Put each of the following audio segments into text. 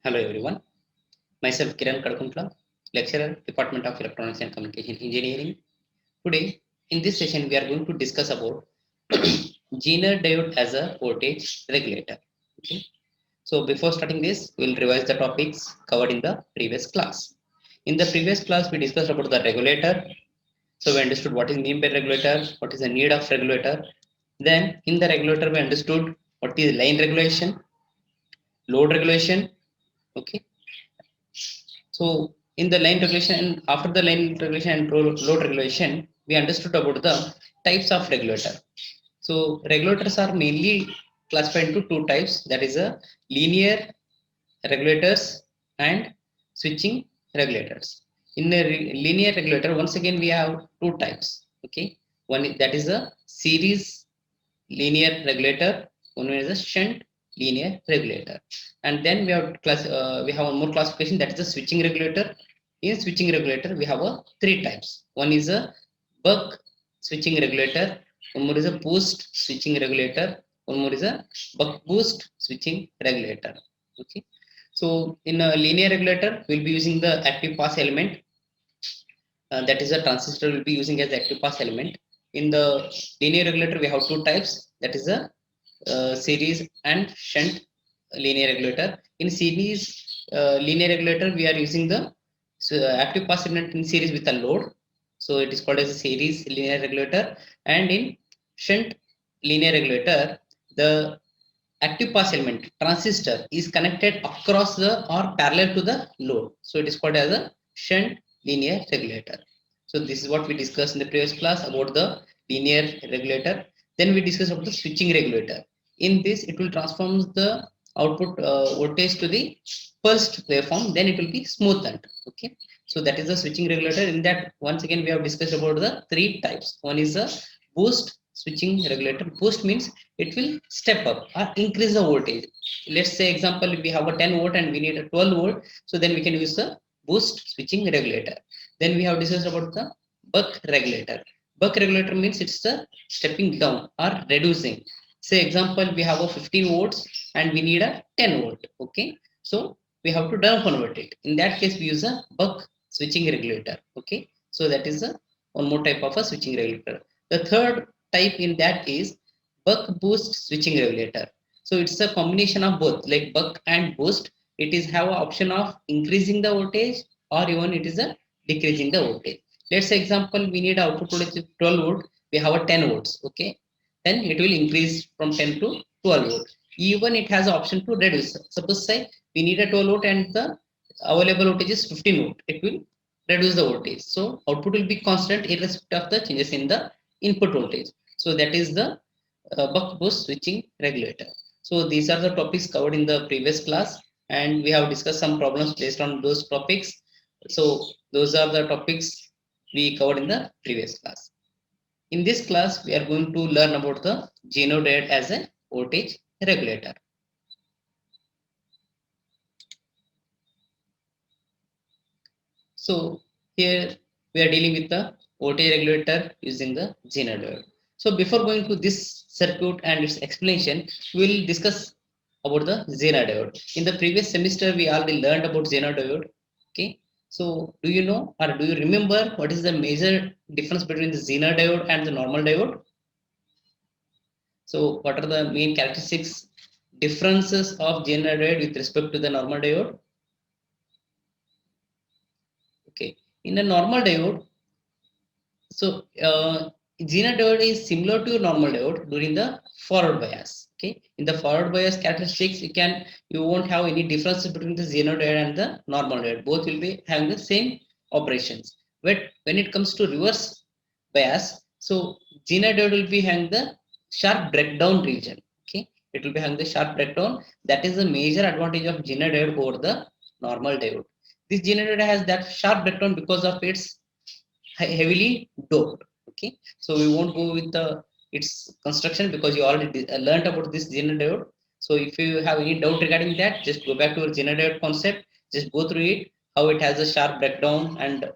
Hello everyone, myself Kiran Kadkuntla, lecturer, Department of Electronics and Communication Engineering. Today, in this session, we are going to discuss about Zener diode as a voltage regulator. Okay. So before starting this, we'll revise the topics covered in the previous class. In the previous class, we discussed about the regulator. So we understood what is mean by regulator, what is the need of regulator. Then in the regulator, we understood what is line regulation, load regulation. Okay. So in the line regulation and after the line regulation and load regulation, we understood about the types of regulator. So regulators are mainly classified into two types, that is a linear regulators and switching regulators. In a linear regulator, once again we have two types. Okay, that is a series linear regulator, one is a shunt linear regulator, and then we have one more classification, that is a switching regulator. In switching regulator, we have a three types. One is a buck switching regulator, one more is a boost switching regulator, one more is a buck boost switching regulator. Okay, so in a linear regulator, we'll be using the active pass element, that is a transistor will be using as the active pass element. In the linear regulator, we have two types, that is a series and shunt linear regulator. In series linear regulator, we are using the active pass element in series with a load, so it is called as a series linear regulator. And in shunt linear regulator, the active pass element transistor is connected across the or parallel to the load, so it is called as a shunt linear regulator. So this is what we discussed in the previous class about the linear regulator. Then we discussed about the switching regulator. In this, it will transform the output voltage to the pulsed waveform, then it will be smoothened. Okay, so that is the switching regulator. In that, once again we have discussed about the three types. One is the boost switching regulator. Boost means it will step up or increase the voltage. Let's say example, we have a 10 volt and we need a 12 volt, so then we can use the boost switching regulator. Then we have discussed about the buck regulator. Buck regulator means it's the stepping down or reducing. Say example, we have a 15 volts and we need a 10 volt. Okay, so we have to down convert it. In that case, we use a buck switching regulator. Okay, so that is a one more type of a switching regulator. The third type in that is buck boost switching regulator. So it's a combination of both, like buck and boost. It is have an option of increasing the voltage or even it is a decreasing the voltage. Let's say example, we need output voltage of 12 volt, we have a 10 volts. Okay, then it will increase from 10 to 12 volt. Even it has option to reduce. Suppose say we need a 12 volt and the available voltage is 15 volt, it will reduce the voltage. So output will be constant irrespective of the changes in the input voltage. So that is the buck boost switching regulator. So these are the topics covered in the previous class, and we have discussed some problems based on those topics. So those are the topics we covered in the previous class. In this class, we are going to learn about the Zener diode as a voltage regulator. So here we are dealing with the voltage regulator using the Zener diode. So before going to this circuit and its explanation, we will discuss about the Zener diode. In the previous semester, we already learned about Zener diode. Okay. So do you know or do you remember what is the major difference between the Zener diode and the normal diode? So what are the main characteristics differences of Zener diode with respect to the normal diode? Okay. In a normal diode, so Zener diode is similar to normal diode during the forward bias. Okay, in the forward bias characteristics, you won't have any differences between the Zener diode and the normal diode. Both will be having the same operations. But when it comes to reverse bias, so Zener diode will be having the sharp breakdown region. Okay, it will be having the sharp breakdown. That is the major advantage of Zener diode over the normal diode. This Zener diode has that sharp breakdown because of its heavily doped. Okay, so we won't go with the its construction because you already learned about this Zener diode. So if you have any doubt regarding that, just go back to your Zener diode concept, just go through it, how it has a sharp breakdown and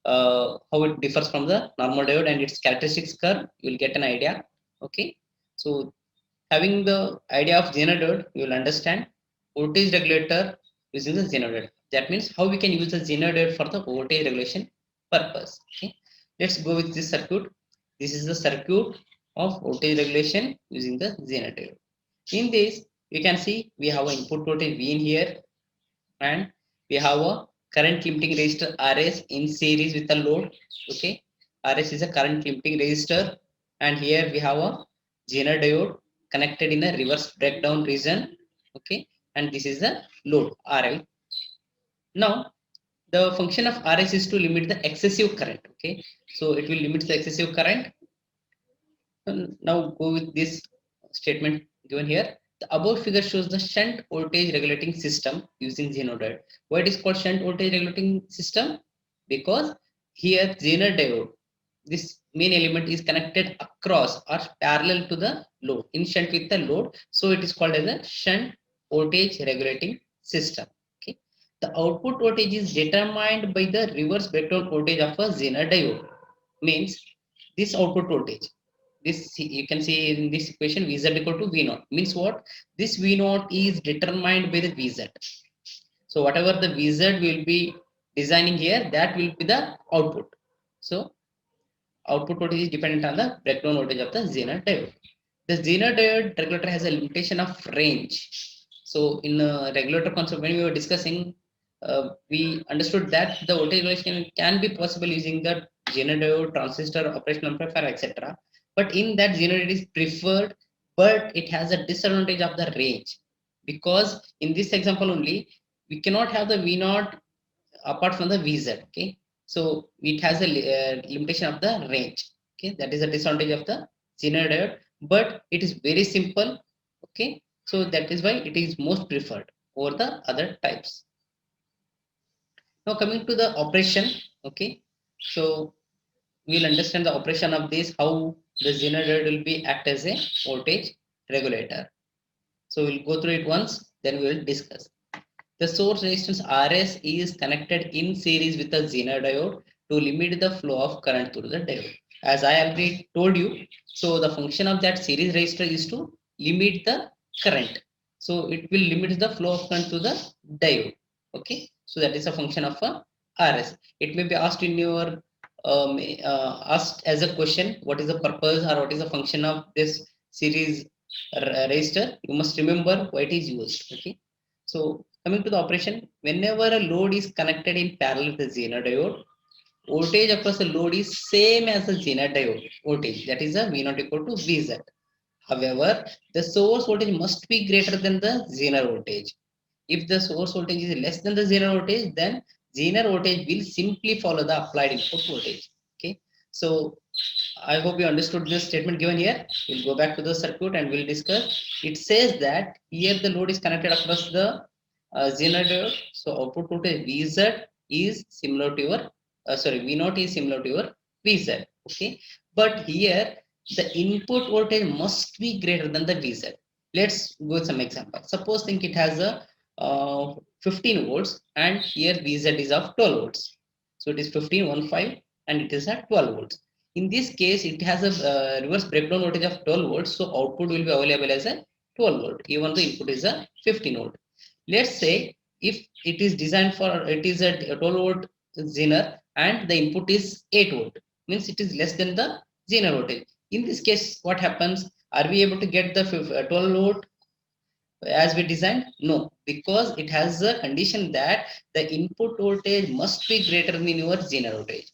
how it differs from the normal diode and its characteristics curve. You will get an idea. Okay, so having the idea of Zener diode, you will understand voltage regulator using the Zener diode. That means how we can use the Zener diode for the voltage regulation purpose. Okay, let's go with this circuit. This is the circuit of voltage regulation using the Zener diode. In this, you can see we have an input voltage V in here, and we have a current limiting resistor RS in series with the load. Okay, RS is a current limiting resistor, and here we have a Zener diode connected in a reverse breakdown region. Okay, and this is the load RL. Now the function of RS is to limit the excessive current. Okay, so it will limit the excessive current. Now go with this statement given here. The above figure shows the shunt voltage regulating system using Zener diode. Why it is called shunt voltage regulating system? Because here Zener diode, this main element is connected across or parallel to the load, in shunt with the load. So it is called as a shunt voltage regulating system. Okay. The output voltage is determined by the reverse breakdown voltage of a Zener diode. Means this output voltage, this you can see in this equation V z equal to V naught, means what, this V naught is determined by the V z. So whatever the V z will be designing here, that will be the output. So output voltage is dependent on the breakdown voltage of the Zener diode. The Zener diode regulator has a limitation of range. So in regulator concept, when we were discussing, we understood that the voltage regulation can be possible using the Zener diode, transistor, operational amplifier, etc. But in that, Zener diode is preferred, but it has a disadvantage of the range, because in this example only we cannot have the V naught apart from the VZ. Okay, so it has a limitation of the range. Okay, that is a disadvantage of the Zener diode, but it is very simple. Okay, so that is why it is most preferred over the other types. Now coming to the operation. Okay, so we'll understand the operation of this, how the Zener diode will be act as a voltage regulator. So we'll go through it once, then we will discuss. The source resistance RS is connected in series with the Zener diode to limit the flow of current through the diode. As I already told you, so the function of that series resistor is to limit the current. So it will limit the flow of current to the diode. Okay, so that is a function of a RS. It may be asked in your asked as a question, what is the purpose or what is the function of this series resistor? You must remember why it is used. Okay, so coming to the operation, whenever a load is connected in parallel to the Zener diode, voltage across the load is same as the Zener diode voltage, that is a V naught equal to Vz. However, the source voltage must be greater than the Zener voltage. If the source voltage is less than the Zener voltage, then Zener voltage will simply follow the applied input voltage. Okay, so I hope you understood this statement given here. We'll go back to the circuit and we'll discuss. It says that here the load is connected across the Zener diode. So output voltage Vz is similar to your V naught is similar to your Vz. Okay, but here the input voltage must be greater than the Vz. Let's go with some example. Suppose think it has a 15 volts and here Vz is of 12 volts. So it is 15 and it is at 12 volts. In this case, it has a reverse breakdown voltage of 12 volts. So output will be available as a 12 volt, even though input is a 15 volt. Let's say if it is designed for, it is a 12 volt Zener and the input is 8 volt, means it is less than the Zener voltage. In this case, what happens? Are we able to get the 12 volt as we designed? No, because it has a condition that the input voltage must be greater than your Zener voltage.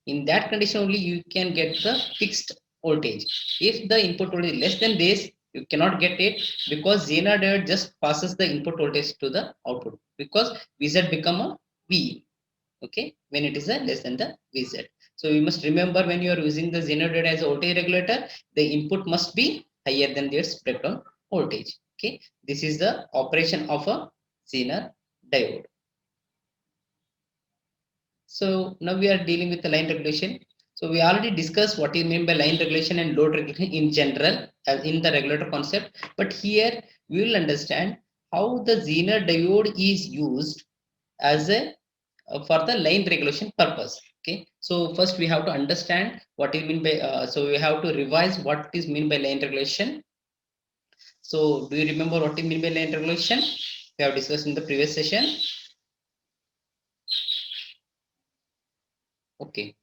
In that condition only you can get the fixed voltage. If the input voltage is less than this, you cannot get it, because Zener diode just passes the input voltage to the output, because Vz become a V. Okay, when it is a less than the Vz. So you must remember, when you are using the Zener diode as a voltage regulator, the input must be higher than this breakdown voltage. Okay, this is the operation of a Zener diode. So now we are dealing with the line regulation. So we already discussed what is meant by line regulation and load regulation in general as in the regulator concept. But here we will understand how the Zener diode is used as a for the line regulation purpose. Okay. So first we have to understand what is meant by. So we have to revise what is meant by line regulation. So do you remember what is meant by line regulation? we have discussed in the previous session. Okay,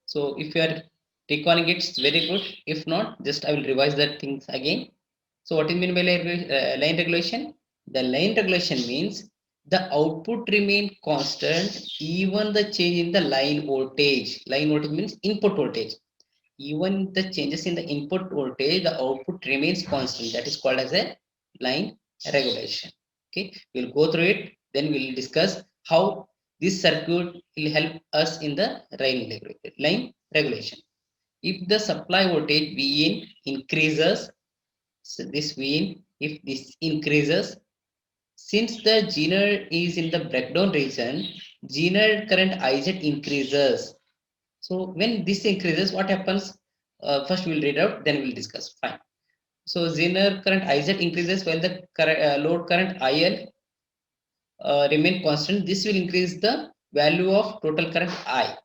so if you are recalling it, it's very good. If not, just I will revise that things again. So what do you mean by line regulation? The line regulation means the output remain constant even the change in the line voltage. Line voltage means input voltage. Even the changes in the input voltage, the output remains constant. That is called as a line regulation. Okay, we'll go through it. Then we'll discuss how this circuit will help us in the line regulation. If the supply voltage Vin increases, so this Vin, if this increases, since the zener is in the breakdown region, zener current Iz increases. So when this increases, what happens? First we'll read out, then we'll discuss. Fine. So zener current Iz increases while the load current IL remain constant. This will increase the value of total current I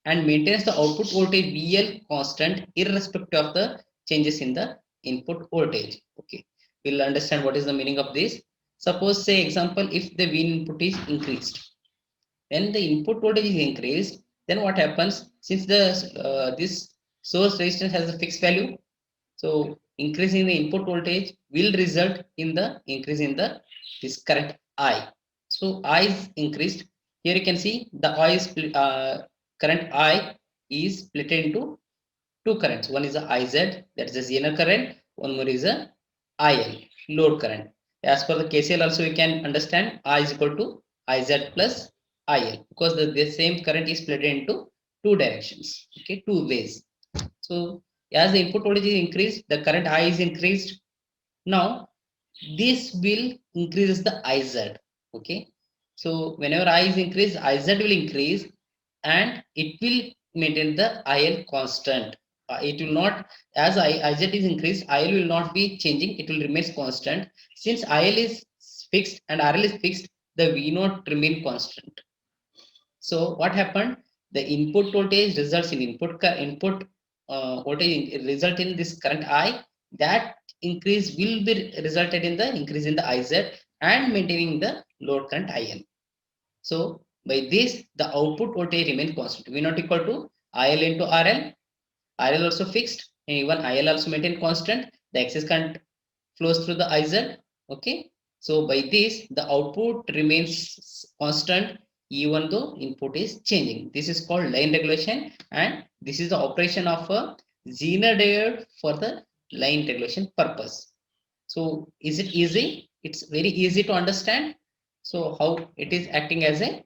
and maintains the output voltage VL constant irrespective of the changes in the input voltage. Okay, we'll understand what is the meaning of this. Suppose, say example, if the V input is increased, when the input voltage is increased, then what happens? Since the this source resistance has a fixed value, so increasing the input voltage will result in the increase in the this current I. So I is increased. Here you can see the I is current I is split into two currents. One is the IZ, that is the zener current. One more is a IL, load current. As per the KCL also we can understand I is equal to IZ plus IL because the same current is split into two directions. Okay, two ways. So as the input voltage is increased, the current I is increased. Now this will increase the IZ. Okay, so whenever I is increased, IZ will increase and it will maintain the IL constant. It will not, as IZ is increased, IL will not be changing, it will remain constant. Since IL is fixed and RL is fixed, the V not remain constant. So what happened? The input voltage results in input voltage result in this current I. That increase will be resulted in the increase in the IZ and maintaining the load current IL. So by this, the output voltage remain constant. V not equal to IL into RL. RL also fixed, and even IL also maintain constant. The excess current flows through the IZ. Okay. So by this, the output remains constant even though input is changing. This is called line regulation, and this is the operation of a Zener diode for the line regulation purpose. So is it easy? It's very easy to understand. So how it is acting as a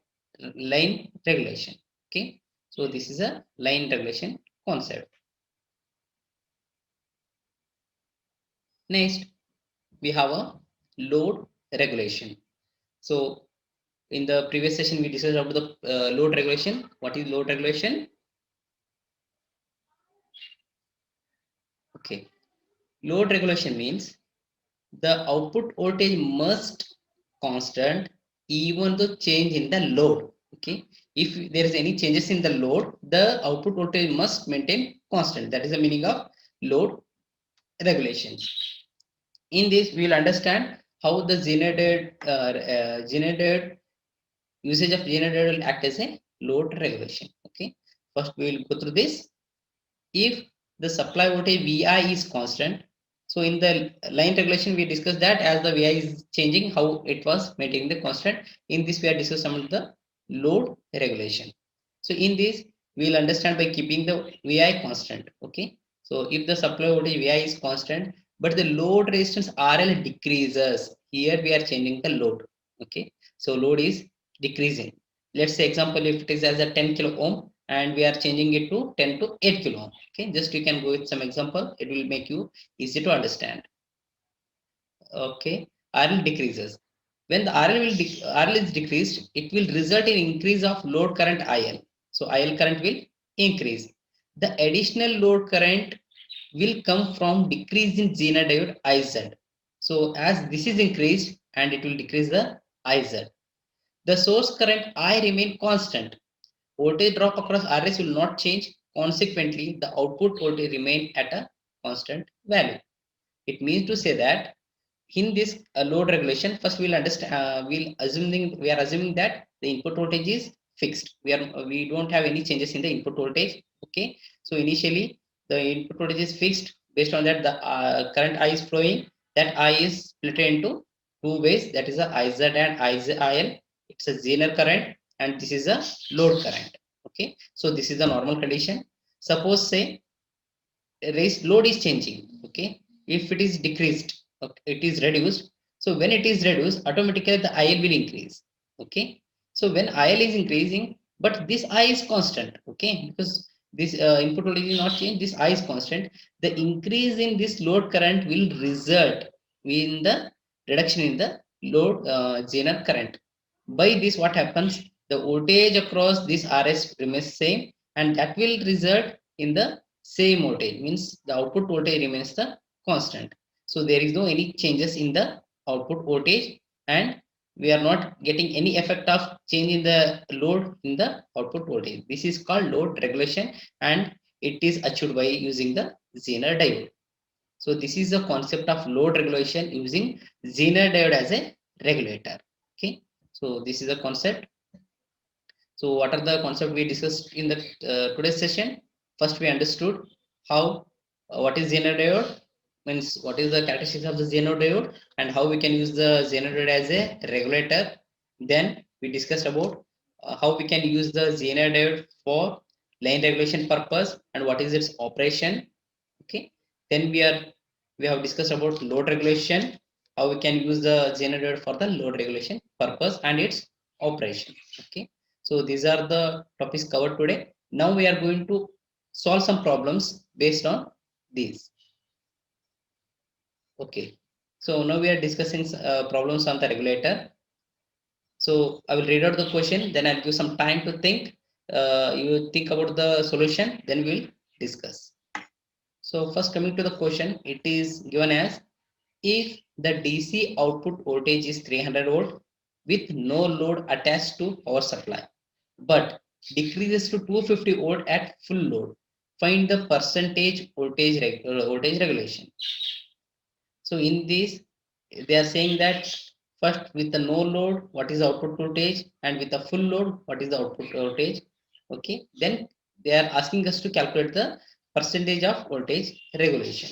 line regulation. Okay. So this is a line regulation concept. Next, we have a load regulation. So in the previous session, we discussed about the load regulation. What is load regulation? Okay. Load regulation means the output voltage must constant even though change in the load. Okay. If there is any changes in the load, the output voltage must maintain constant. That is the meaning of load regulations. In this, we will understand how the generated usage of generator will act as a load regulation. Okay. First, we will go through this. If the supply voltage VI is constant, so in the line regulation, we discussed that as the VI is changing, how it was maintaining the constant. In this, we are discussing about the load regulation. So in this, we will understand by keeping the VI constant. Okay. So if the supply voltage VI is constant, but the load resistance RL decreases, here we are changing the load. Okay. So load is decreasing. Let's say example, if it is as a 10 kilo ohm and we are changing it to 10 to 8 kilo ohm. Okay, just you can go with some example. It will make you easy to understand. Okay, RL decreases. When the RL is decreased, it will result in increase of load current IL. So IL current will increase. The additional load current will come from decrease in Zener diode IZ. So as this is increased and it will decrease the IZ. The source current I remain constant. Voltage drop across RS will not change. Consequently, the output voltage remain at a constant value. It means to say that in this load regulation, first we'll understand, we are assuming that the input voltage is fixed. We don't have any changes in the input voltage. Okay, so initially the input voltage is fixed. Based on that, the current I is flowing. That I is split into two ways, that is a IZ and IL. It's a zener current and this is a load current. Okay, so this is the normal condition. Suppose say raised load is changing. Okay, if it is decreased, okay, it is reduced. So when it is reduced, automatically the IL will increase. Okay, so when IL is increasing, but this I is constant. Okay, because this input voltage is not changed, this I is constant. The increase in this load current will result in the reduction in the load zener current. By this, what happens, the voltage across this RS remains same, and that will result in the same voltage, means the output voltage remains the constant. So there is no any changes in the output voltage, and we are not getting any effect of change in the load in the output voltage. This is called load regulation, and it is achieved by using the Zener diode. So this is the concept of load regulation using Zener diode as a regulator. Okay, so this is the concept. So what are the concepts we discussed in the today's session? First, we understood how what is Zener diode, means what is the characteristics of the Zener diode and how we can use the Zener diode as a regulator. Then we discussed about how we can use the Zener diode for line regulation purpose and what is its operation. Okay. Then we have discussed about load regulation, how we can use the Zener diode for the load regulation purpose and its operation. Okay. So these are the topics covered today. Now we are going to solve some problems based on these. Okay. So now we are discussing problems on the regulator. So I will read out the question, then I'll give some time to think. You think about the solution, then we'll discuss. So first, coming to the question, it is given as, if the DC output voltage is 300 volt with no load attached to power supply, but decreases to 250 volt at full load, find the percentage voltage regulation. So in this, they are saying that first, with the no load, what is the output voltage, and with the full load, what is the output voltage. Okay, then they are asking us to calculate the percentage of voltage regulation.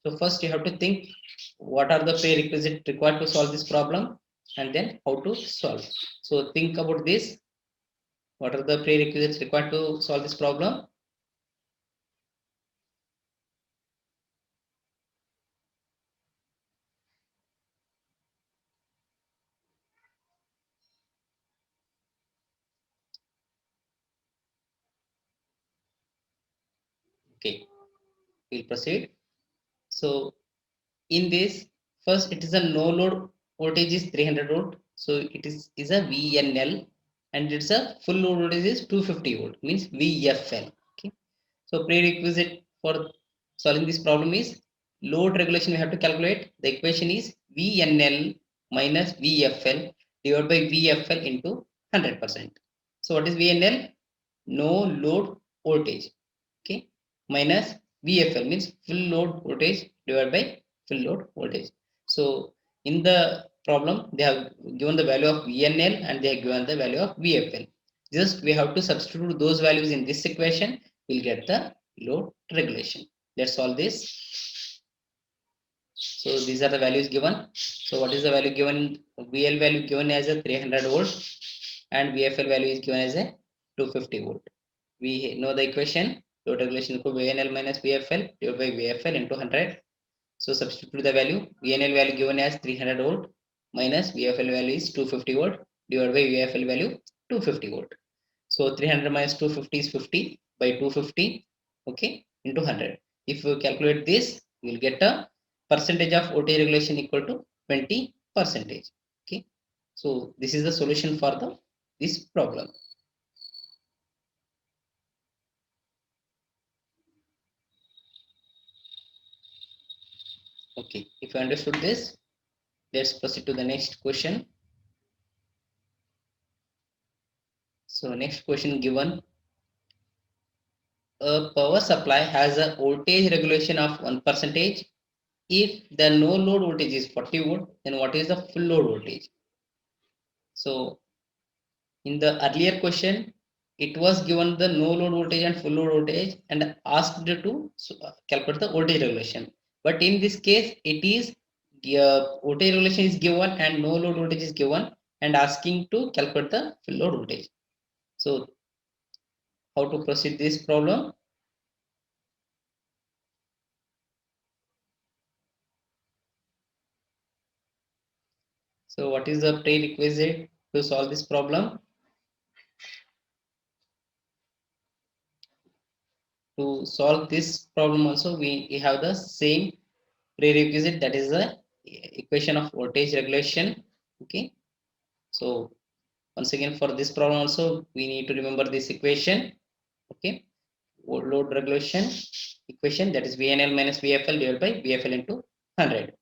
So first you have to think what are the prerequisites required to solve this problem, and then how to solve. So think about this. What are the prerequisites required to solve this problem? Okay, we'll proceed. So in this, first it is a no load voltage is 300 volt. So it is a VNL, and it's a full load voltage is 250 volt, means VFL. Okay. So prerequisite for solving this problem is load regulation. We have to calculate. The equation is VNL minus VFL divided by VFL into 100%. So what is VNL? No load voltage. Okay, minus VFL means full load voltage divided by full load voltage. So in the problem, they have given the value of VNL and they have given the value of VFL. Just we have to substitute those values in this equation. We'll get the load regulation. Let's solve this. So these are the values given. So what is the value given? VL value given as a 300 volt and VFL value is given as a 250 volt. We know the equation. Load regulation equal VNL minus VFL divided by VFL into 100. So substitute the value. VNL value given as 300 volt minus VFL value is 250 volt divided by VFL value 250 volt. So 300 minus 250 is 50 by 250. Okay, into 100. If you calculate this, you will get a percentage of voltage regulation equal to 20 percentage. Okay, so this is the solution for the this problem. Okay, if you understood this, let's proceed to the next question. So next question given, a power supply has a voltage regulation of 1%, if the no load voltage is 40 volt, then what is the full load voltage? So in the earlier question, it was given the no load voltage and full load voltage and asked to calculate the voltage regulation. But in this case, it is voltage regulation is given and no load voltage is given and asking to calculate the full load voltage. So how to proceed this problem? So what is the prerequisite to solve this problem? To solve this problem also, we have the same prerequisite, that is the equation of voltage regulation. Okay. So once again, for this problem also, we need to remember this equation. Okay. Load regulation equation, that is VNL minus VFL divided by VFL into 100.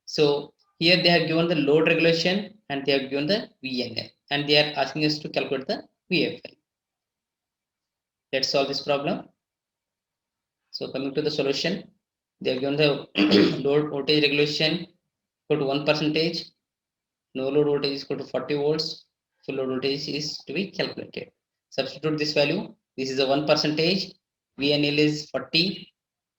So here they have given the load regulation and they have given the VNL and they are asking us to calculate the VFL. Let's solve this problem. So coming to the solution, they have given the load voltage regulation equal to 1%, no load voltage is equal to 40 volts, full load voltage is to be calculated. Substitute this value. This is a 1%, VNL is 40,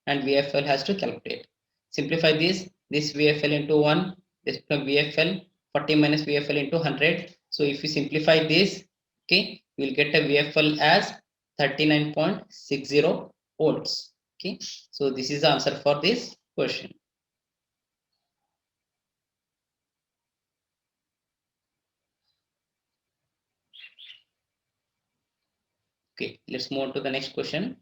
and VFL has to calculate. Simplify this VFL into 1, this becomes VFL 40 minus VFL into 100. So if you simplify this, okay, you will get a VFL as 39.60 volts. Okay, so this is the answer for this question. Okay, let's move on to the next question.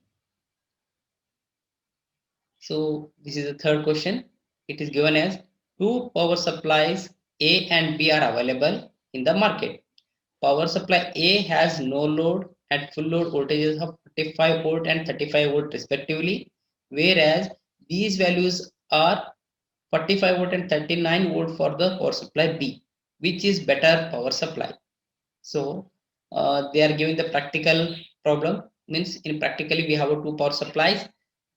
So this is the third question. It is given as two power supplies A and B are available in the market. Power supply A has no load and full load voltages of 45 volt and 35 volt respectively, whereas these values are 45 volt and 39 volt for the power supply B, which is better power supply. So they are giving the practical problem. Means in practically we have two power supplies.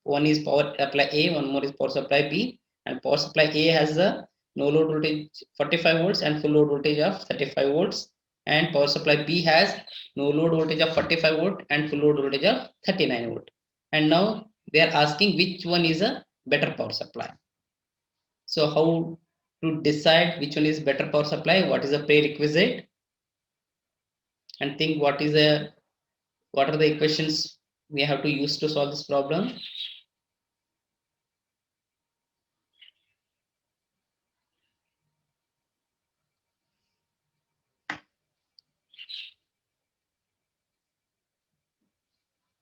One is power supply A, one more is power supply B, and power supply A has a no load voltage 45 volts and full load voltage of 35 volts, and power supply B has no load voltage of 45 volt and full load voltage of 39 volt. And now they are asking which one is a better power supply. So how to decide which one is better power supply? What is the prerequisite? And think what are the equations we have to use to solve this problem.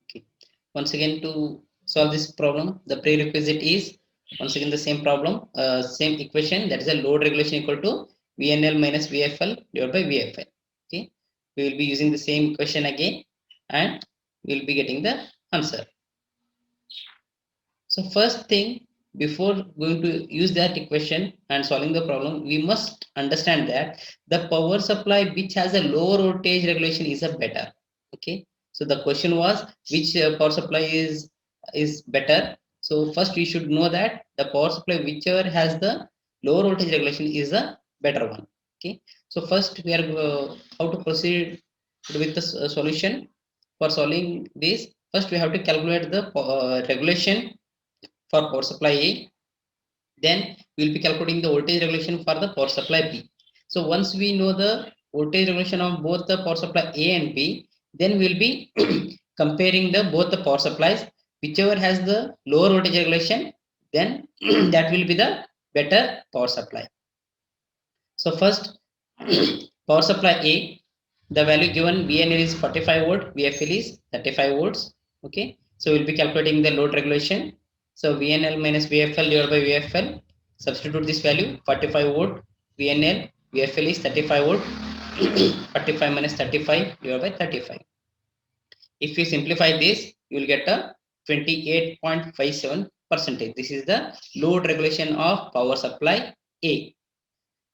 Okay, once again, to solve this problem, the prerequisite is once again the same problem, same equation, that is a load regulation equal to VNL minus VFL divided by VFL. Okay, we will be using the same equation again and we will be getting the answer. So first thing, before going to use that equation and solving the problem, we must understand that the power supply which has a lower voltage regulation is a better. Okay, so the question was which power supply is better. So first we should know that the power supply whichever has the lower voltage regulation is a better one. Okay, so first we are how to proceed with the solution. For solving this, first we have to calculate the regulation for power supply A. Then we will be calculating the voltage regulation for the power supply B. So once we know the voltage regulation of both the power supply A and B, then we will be comparing the both the power supplies. Whichever has the lower voltage regulation, then that will be the better power supply. So first, power supply A, the value given VNL is 45 volt, VFL is 35 volts. Okay, so we'll be calculating the load regulation. So VNL minus VFL divided by VFL. Substitute this value 45 volt, VNL, VFL is 35 volt. 45 minus 35 divided by 35. If you simplify this, you will get a 28.57%. This is the load regulation of power supply A.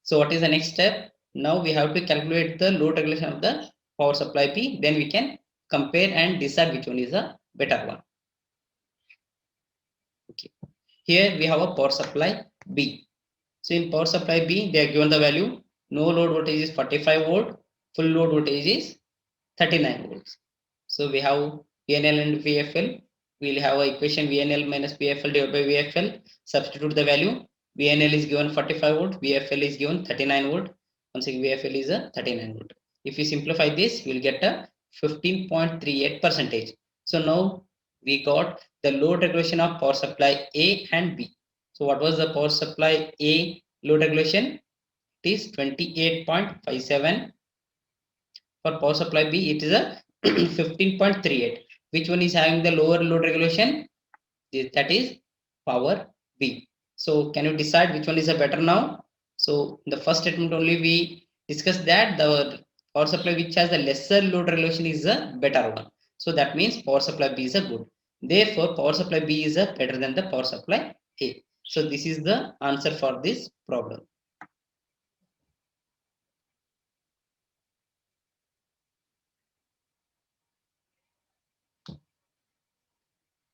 So what is the next step? Now we have to calculate the load regulation of the power supply P. Then we can compare and decide which one is a better one. Okay. Here we have a power supply B. So in power supply B, they are given the value. No load voltage is 45 volt. Full load voltage is 39 volts. So we have VNL and VFL. We'll have a equation VNL minus VFL divided by VFL. Substitute the value. VNL is given 45 volt. VFL is given 39 volt. Once again, VFL is a 39 volt. If you simplify this, you will get a 15.38 percentage. So now we got the load regulation of power supply A and B. So what was the power supply A load regulation? It is 28.57. For power supply B, it is a 15.38. Which one is having the lower load regulation? That is power B. So can you decide which one is a better now? So in the first statement only we discussed that the power supply which has the lesser load regulation is a better one. So that means power supply B is a good. Therefore, power supply B is a better than the power supply A. So this is the answer for this problem.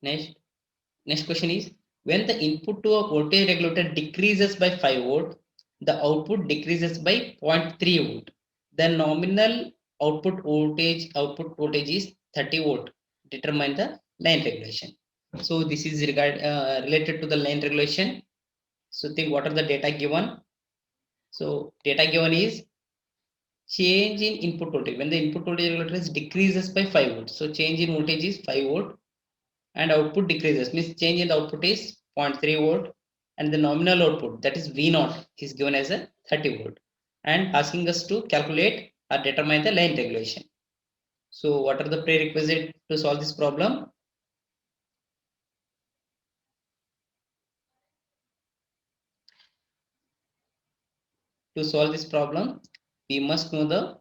Next question is, when the input to a voltage regulator decreases by 5 volt, the output decreases by 0.3 volt. The nominal output voltage is 30 volt. Determine the line regulation. So this is related to the line regulation. So think what are the data given. So data given is change in input voltage. When the input voltage regulator is decreases by 5 volts. So change in voltage is 5 volt and output decreases, means change in the output is 0.3 volt, and the nominal output, that is V0, is given as a 30 volt, and asking us to calculate or determine the line regulation. So what are the prerequisites to solve this problem? To solve this problem, we must know the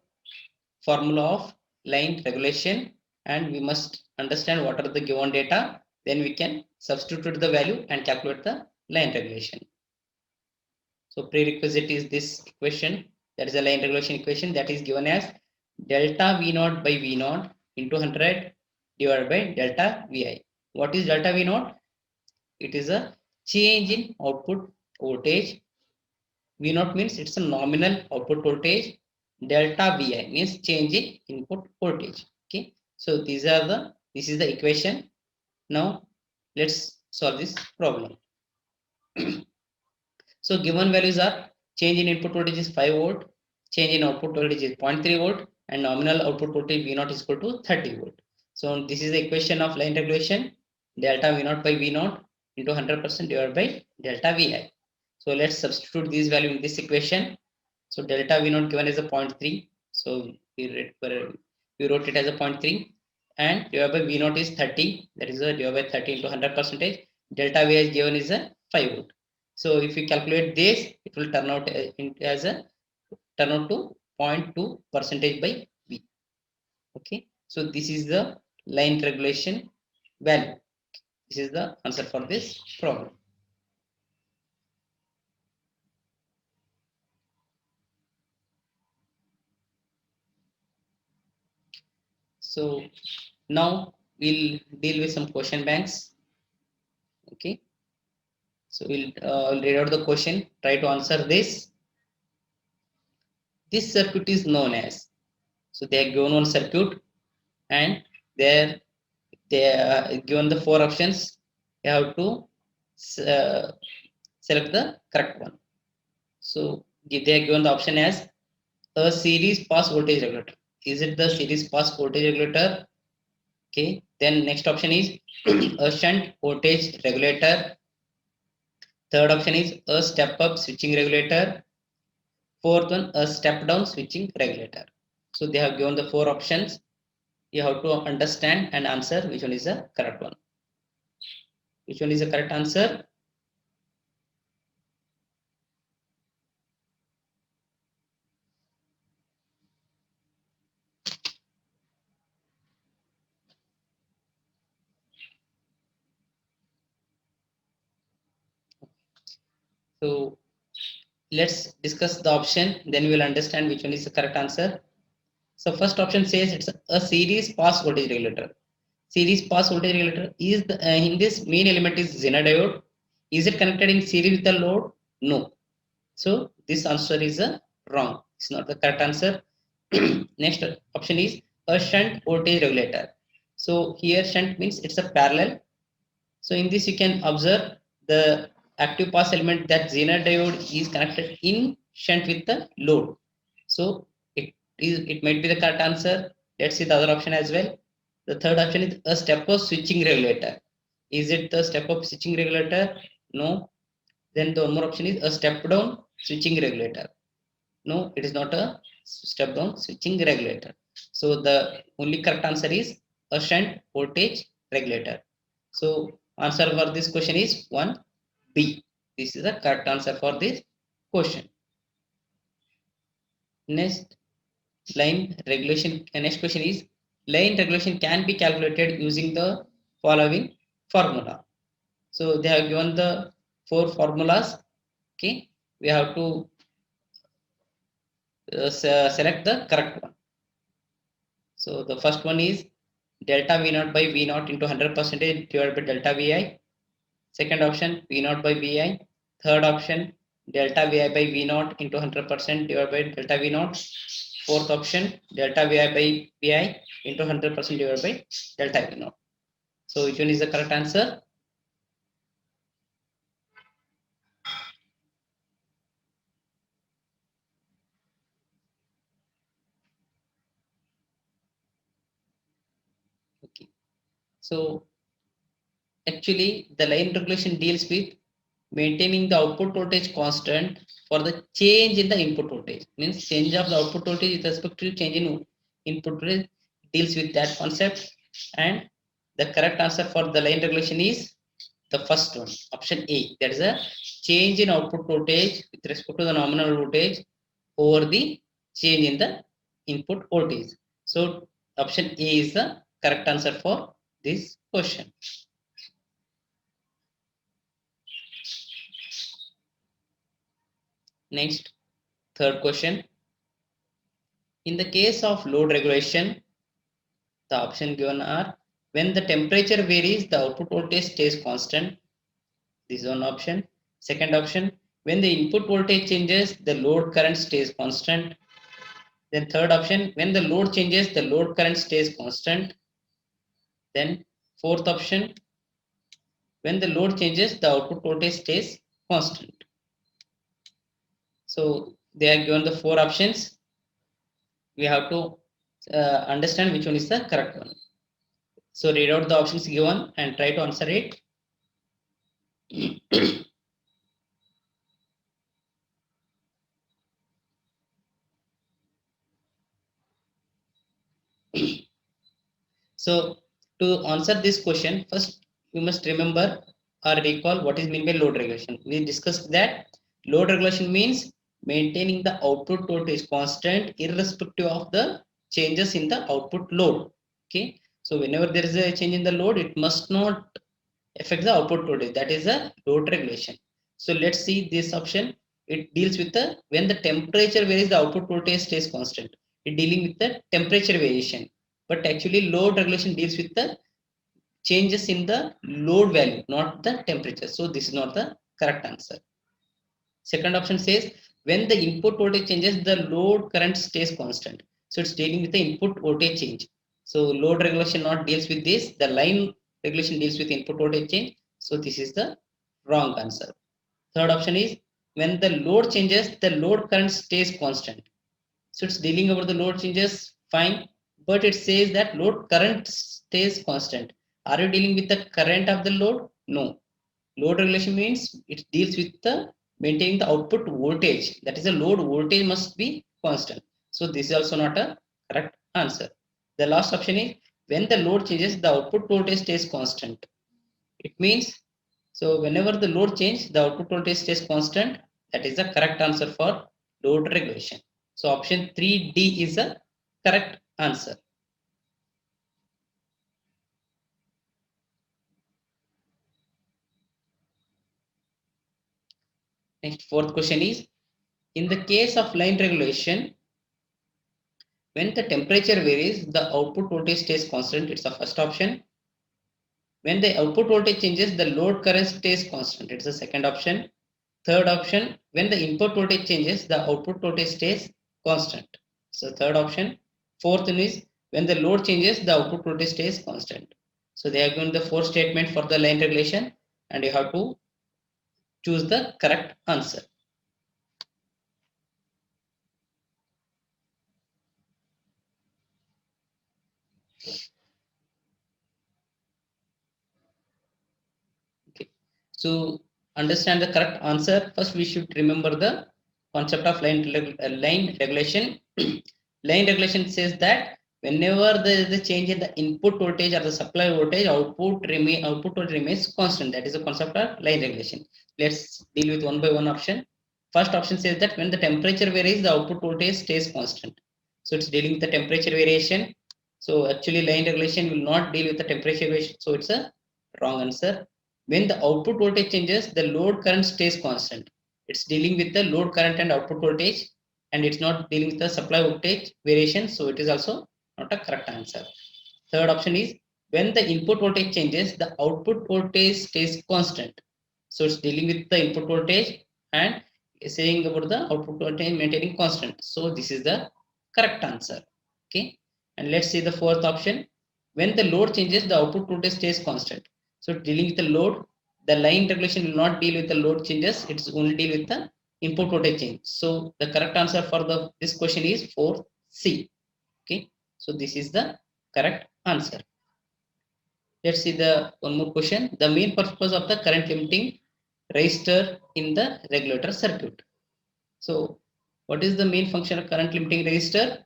formula of line regulation, and we must understand what are the given data. Then we can substitute the value and calculate the line regulation. So prerequisite is this equation, that is a line regulation equation, that is given as delta V naught by V naught into 100 divided by delta Vi. What is delta V naught? It is a change in output voltage. V naught means it's a nominal output voltage. Delta Vi means change in input voltage. Okay. So this is the equation. Now let's solve this problem. So given values are change in input voltage is 5 volt, change in output voltage is 0.3 volt, and nominal output voltage V0 is equal to 30 volt. So this is the equation of line regulation, delta V0 by V0 into 100% divided by delta Vi. So let's substitute this value in this equation. So delta V0 given as a 0.3. So we wrote it as a 0.3, and divided by V0 is 30. That is a divided by 30 into 100%. Delta Vi is given is a 5 volt. So if you calculate this, it will turn out to 0.2 percentage by V. Okay. So this is the line regulation value. This is the answer for this problem. So now we'll deal with some question banks. Okay. So we'll read out the question, try to answer this. This circuit is known as, so they are given one circuit, and they are given the 4 options. You have to select the correct one. So they are given the option as a series pass voltage regulator. Is it the series pass voltage regulator? Okay. Then next option is a shunt voltage regulator. Third option is a step up switching regulator. Fourth one, a step down switching regulator. So they have given the 4 options. You have to understand and answer which one is the correct one. Which one is the correct answer? So let's discuss the option, then we will understand which one is the correct answer. So first option says it's a series pass voltage regulator. Series pass voltage regulator is in this main element is Zener diode. Is it connected in series with the load? No. So this answer is wrong. It's not the correct answer. Next option is a shunt voltage regulator. So here shunt means it's a parallel. So in this you can observe the active pass element that Zener diode is connected in shunt with the load. So it might be the correct answer. Let's see the other option as well. The third option is a step-up switching regulator. Is it the step-up switching regulator? No. Then the one more option is a step-down switching regulator. No, it is not a step-down switching regulator. So the only correct answer is a shunt voltage regulator. So answer for this question is 1B. This is the correct answer for this question. Next line regulation. Next question is line regulation can be calculated using the following formula. So they have given the 4 formulas. Okay, we have to select the correct one. So the first one is delta V naught by V naught into 100% divided by delta VI. Second option V naught by VI. Third option delta VI by V naught into 100% divided by delta V naught. Fourth option delta VI by VI into 100% divided by delta V naught. So which one is the correct answer? Okay. So actually the line regulation deals with maintaining the output voltage constant for the change in the input voltage. Means change of the output voltage with respect to change in input voltage deals with that concept. And the correct answer for the line regulation is the first one, option A. That is a change in output voltage with respect to the nominal voltage over the change in the input voltage. So option A is the correct answer for this question. Next, third question. In the case of load regulation, the option given are when the temperature varies, the output voltage stays constant. This is one option. Second option, when the input voltage changes, the load current stays constant. Then third option, when the load changes, the load current stays constant. Then fourth option, when the load changes, the output voltage stays constant. So they are given the 4 options. We have to understand which one is the correct one. So read out the options given and try to answer it. So to answer this question, first you must remember or recall what is meant by load regulation. We discussed that load regulation means maintaining the output voltage constant irrespective of the changes in the output load. Okay, so whenever there is a change in the load, it must not affect the output voltage. That is a load regulation. So let's see this option. It deals with the when the temperature varies, the output voltage stays constant. It dealing with the temperature variation. But actually, load regulation deals with the changes in the load value, not the temperature. So this is not the correct answer. Second option says when the input voltage changes, the load current stays constant. So it's dealing with the input voltage change. So load regulation not deals with this. The line regulation deals with input voltage change. So this is the wrong answer. Third option is when the load changes, the load current stays constant. So it's dealing about the load changes, fine, but it says that load current stays constant. Are you dealing with the current of the load? No. Load regulation means it deals with the maintaining the output voltage. That is, the load voltage must be constant. So this is also not a correct answer. The last option is when the load changes, the output voltage stays constant. It means so whenever the load changes, the output voltage stays constant. That is the correct answer for load regulation. So option 3D is the correct answer. Next, fourth question is, in the case of line regulation, when the temperature varies, the output voltage stays constant. It's the first option. when the output voltage changes, the load current stays constant. It's the second option. Third option, when the input voltage changes, the output voltage stays constant. So third option. Fourth one is when the load changes, the output voltage stays constant. So they have given the four statement for the line regulation, and you have to choose the correct answer. Okay. So understand the correct answer. First, we should remember the concept of line regulation. Line regulation says that whenever there is a change in the input voltage or the supply voltage, output voltage remains constant. That is the concept of line regulation. Let's deal with one by one option. First option says that when the temperature varies, the output voltage stays constant. So it's dealing with the temperature variation. So actually, line regulation will not deal with the temperature variation. So it's a wrong answer. When the output voltage changes, the load current stays constant. It's dealing with the load current and output voltage, and it's not dealing with the supply voltage variation. So it is also not a correct answer. Third option is when the input voltage changes, the output voltage stays constant. So it's dealing with the input voltage and saying about the output voltage maintaining constant. So this is the correct answer. Okay. And let's see the fourth option. When the load changes, the output voltage stays constant. So dealing with the load, the line regulation will not deal with the load changes. It's only deal with the input voltage change. So the correct answer for this question is 4C. Okay. So this is the correct answer. Let's see the one more question. The main purpose of the current limiting resistor in the regulator circuit. So what is the main function of current limiting resistor?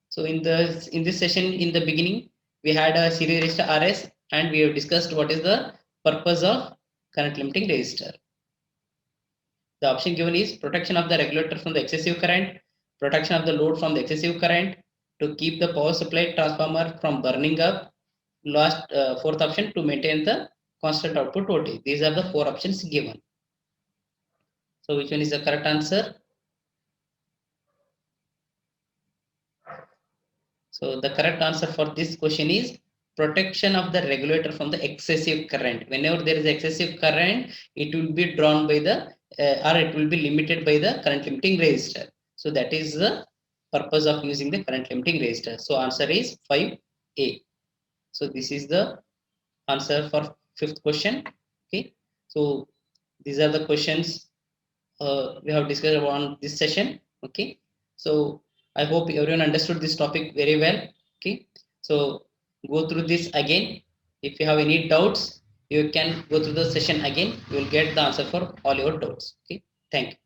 So in this session, in the beginning, we had a series resistor RS, and we have discussed what is the purpose of current limiting resistor. The option given is protection of the regulator from the excessive current, protection of the load from the excessive current, to keep the power supply transformer from burning up. Last fourth option, to maintain the constant output voltage. These are the four options given. So which one is the correct answer? So the correct answer for this question is protection of the regulator from the excessive current. Whenever there is excessive current, it will be drawn by the or it will be limited by the current limiting resistor. So that is the purpose of using the current limiting resistor. So answer is 5A. So this is the answer for fifth question. Okay. So these are the questions we have discussed on this session. Okay. So I hope everyone understood this topic very well. Okay. So go through this again. If you have any doubts, you can go through the session again. You will get the answer for all your doubts. Okay. Thank you.